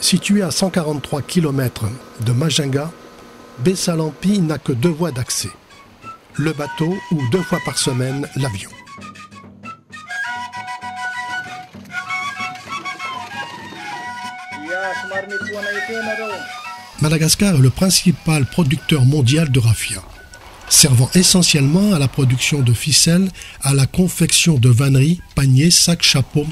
Situé à 143 km de Majinga, Bessalampi n'a que 2 voies d'accès. Le bateau ou 2 fois par semaine l'avion. Madagascar est le principal producteur mondial de raffia, servant essentiellement à la production de ficelles, à la confection de vanneries, paniers, sacs, chapeaux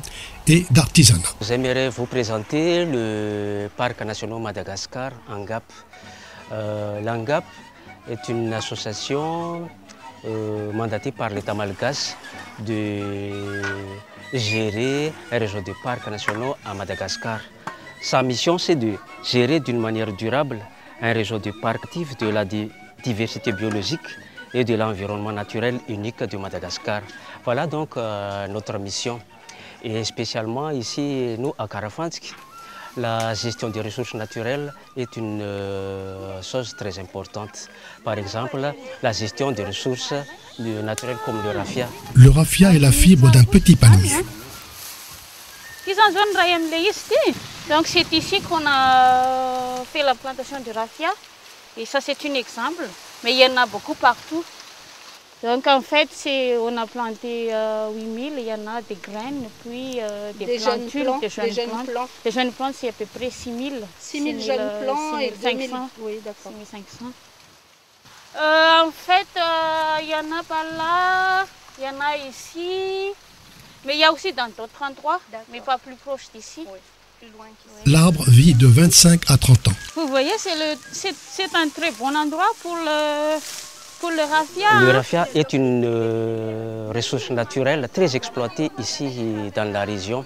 et d'artisanat. J'aimerais vous présenter le parc national Madagascar, ANGAP. L'ANGAP est une association mandatée par l'État malgache de gérer un réseau de parcs nationaux à Madagascar. Sa mission, c'est de gérer d'une manière durable un réseau de parcs actifs de la diversité biologique et de l'environnement naturel unique de Madagascar. Voilà donc notre mission. Et spécialement ici, nous, à Karafansk, la gestion des ressources naturelles est une chose très importante. Par exemple, la gestion des ressources naturelles comme le raffia. Le raffia est la fibre d'un petit palmier. Donc c'est ici qu'on a fait la plantation du raffia. Et ça c'est un exemple, mais il y en a beaucoup partout. Donc en fait, on a planté 8000, il y en a des graines, puis des plantules, des jeunes plants. Les jeunes plants, c'est à peu près 6000. 6000 jeunes plants et 500. Oui, d'accord. 6500. En fait, il y en a par là, il y en a ici, mais il y a aussi dans d'autres endroits, mais pas plus proche d'ici. Oui. L'arbre vit de 25 à 30 ans. Vous voyez, c'est un très bon endroit pour le raffia. Le raffia est une ressource naturelle très exploitée ici dans la région.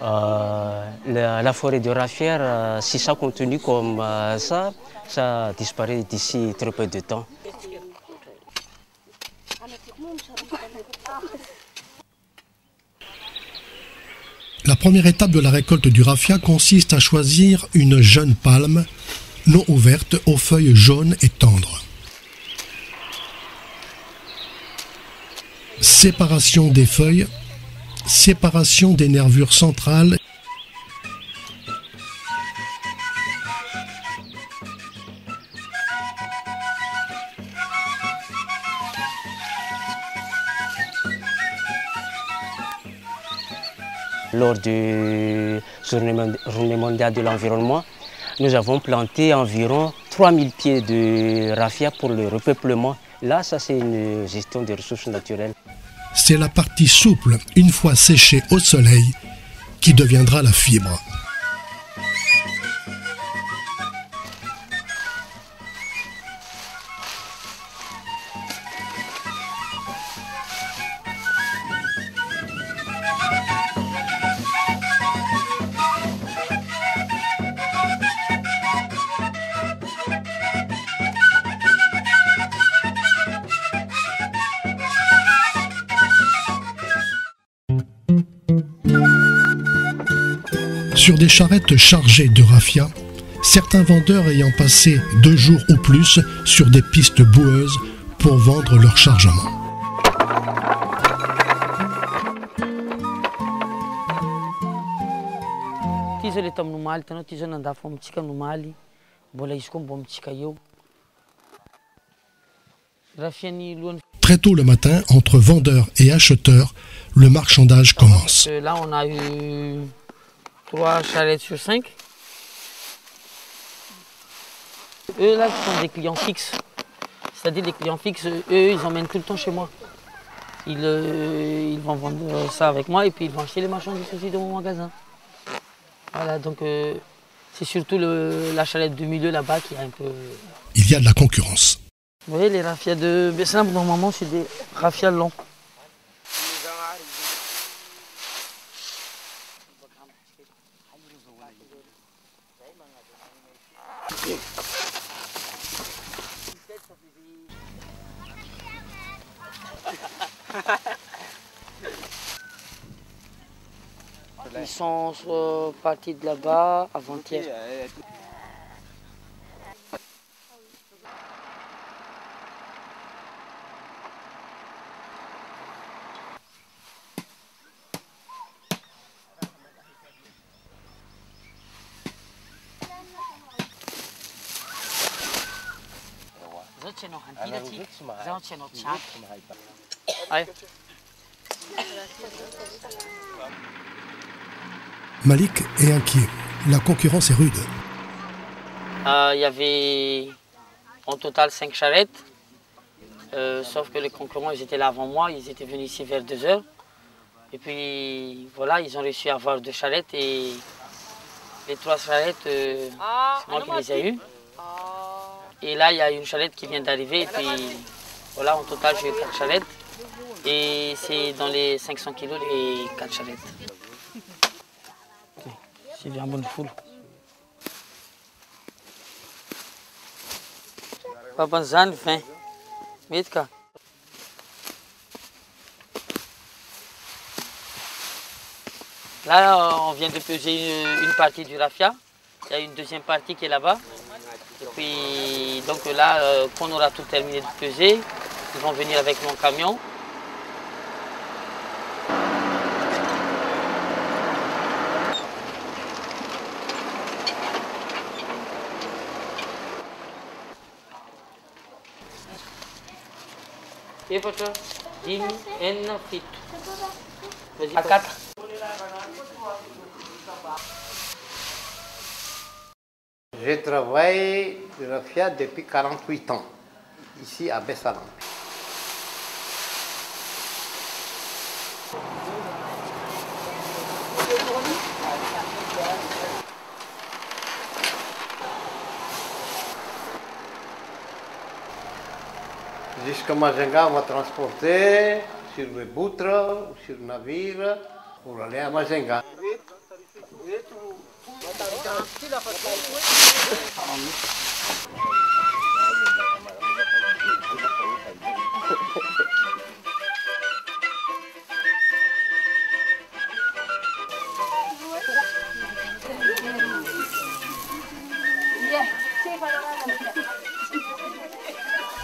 La forêt de raffia, si ça continue comme ça disparaît d'ici très peu de temps. La première étape de la récolte du raffia consiste à choisir une jeune palme non ouverte aux feuilles jaunes et tendres. Séparation des feuilles, séparation des nervures centrales. Lors du journée mondiale de l'environnement, nous avons planté environ 3000 pieds de raffia pour le repeuplement. Là, ça c'est une gestion des ressources naturelles. C'est la partie souple, une fois séchée au soleil, qui deviendra la fibre. Sur des charrettes chargées de raffia, certains vendeurs ayant passé 2 jours ou plus sur des pistes boueuses pour vendre leur chargement. Très tôt le matin, entre vendeurs et acheteurs, le marchandage commence. Là, on a eu 3 charrettes sur 5. Eux, là, ce sont des clients fixes. C'est-à-dire, les clients fixes, eux, ils emmènent tout le temps chez moi. Ils vont vendre ça avec moi et puis ils vont acheter les marchandises aussi dans mon magasin. Voilà, donc c'est surtout la charrette de milieu là-bas qui est un peu... Il y a de la concurrence. Vous voyez, les raffias de Bessalampi, normalement, c'est des raffias longs. Ils sont partis de là-bas avant-hier. Malik est inquiet. La concurrence est rude. Il y avait en total 5 charrettes. Sauf que les concurrents, ils étaient là avant moi. Ils étaient venus ici vers 2 heures. Et puis voilà, ils ont réussi à avoir 2 charrettes. Et les 3 charrettes, c'est moi qui les ai eues. Et là, il y a une charrette qui vient d'arriver. Et puis voilà, en total, j'ai eu 4 charrettes. Et c'est dans les 500 kilos, les 4 charrettes. C'est bien bonne foule. Papa Zan, fin. Mitka. Là, on vient de peser une partie du raffia. Il y a une deuxième partie qui est là-bas. Et puis, donc là, quand on aura tout terminé de peser, ils vont venir avec mon camion. Et votre Jim N fit. À 4. Je travaille de la Fiat depuis 48 ans, ici à Bessalam. Jusqu'à Mazenga, on va transporter sur les boutres ou sur le navire pour aller à Mazenga.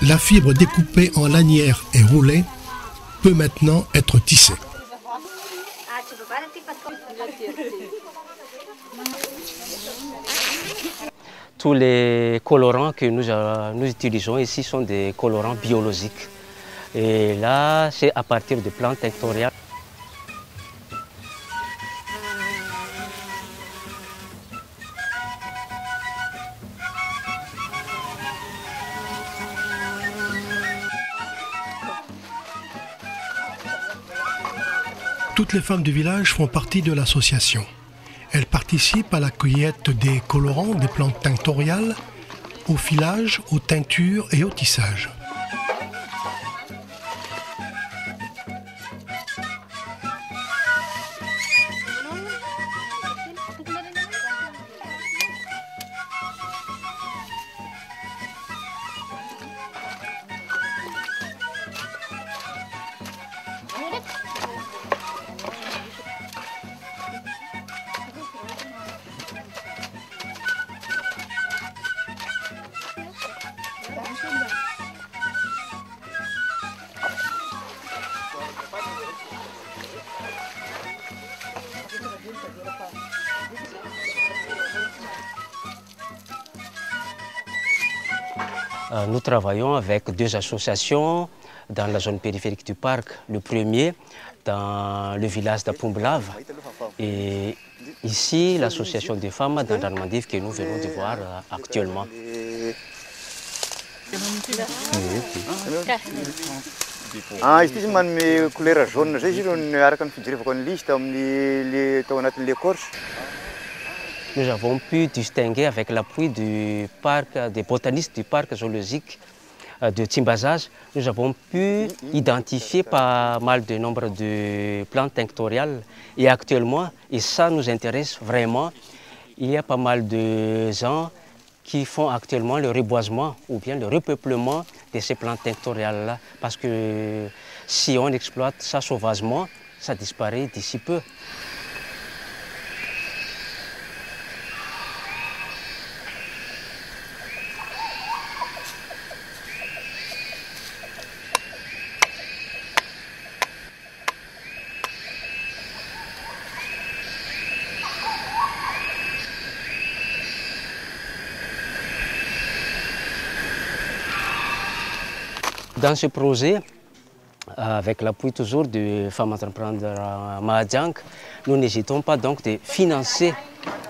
La fibre découpée en lanières et roulée peut maintenant être tissée. Tous les colorants que nous utilisons ici sont des colorants biologiques. Et là, c'est à partir de plantes sectorielles. Toutes les femmes du village font partie de l'association. Elles participent à la cueillette des colorants, des plantes tinctoriales, au filage, aux teintures et au tissage. Nous travaillons avec 2 associations dans la zone périphérique du parc. Le premier, dans le village d'Apumblav. Et ici, l'association des femmes dans Darmandiv que nous venons de voir actuellement. Ici, manome couleur jaune zay izy ny araka ny fijerevako ny liste amin'ny tao anatin'le corche. Nous avons pu distinguer avec l'appui du parc, des botanistes du parc zoologique de Timbazaz, nous avons pu identifier pas mal de nombre de plantes tinctoriales. Et actuellement, et ça nous intéresse vraiment, il y a pas mal de gens qui font actuellement le reboisement ou bien le repeuplement de ces plantes tinctoriales-là. Parce que si on exploite ça sauvagement, ça disparaît d'ici peu. Dans ce projet, avec l'appui toujours du Femmes Entrepreneurs Mahadiang, nous n'hésitons pas donc de financer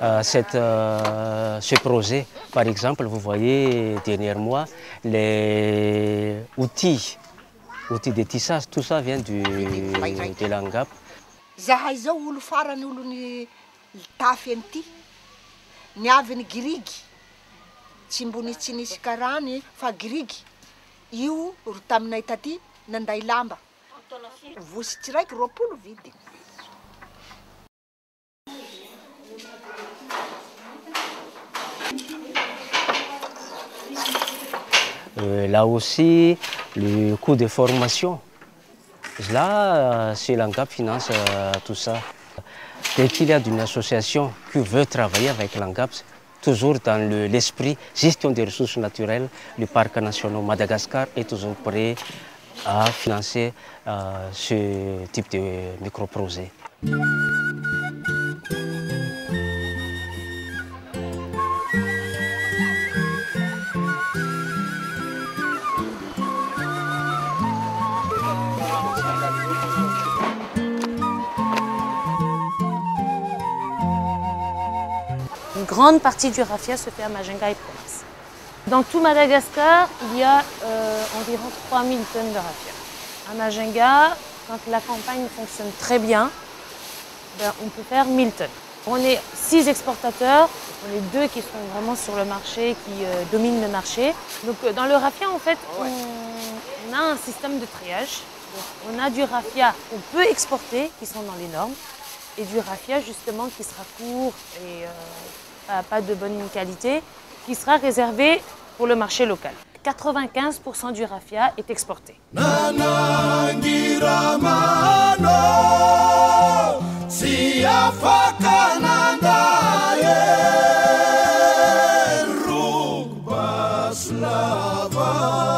ce projet. Par exemple, vous voyez dernièrement les outils de tissage, tout ça vient de l'ANGAP. Zahay zao olo farany olo ny tafy an'ity niavy ny girigy tsy mbony tsy nisy karany fa girigy io ro taminay taty nanday lamba vosy tsiraiky 20 vidy. Là aussi, le coût de formation, là, c'est l'ANGAP finance tout ça. Dès qu'il y a une association qui veut travailler avec l'ANGAP, toujours dans l'esprit gestion des ressources naturelles, le parc national Madagascar est toujours prêt à financer ce type de micro-projet. Une grande partie du raffia se fait à Majinga et province. Dans tout Madagascar, il y a environ 3000 tonnes de raffia. À Majinga, quand la campagne fonctionne très bien, on peut faire 1000 tonnes. On est 6 exportateurs, on est 2 qui sont vraiment sur le marché, qui dominent le marché. Donc dans le raffia, en fait, on a un système de triage. Donc, on a du raffia qu'on peut exporter, qui sont dans les normes, et du raffia justement qui sera court et pas de bonne qualité, qui sera réservé pour le marché local. 95% du raffia est exporté. Slava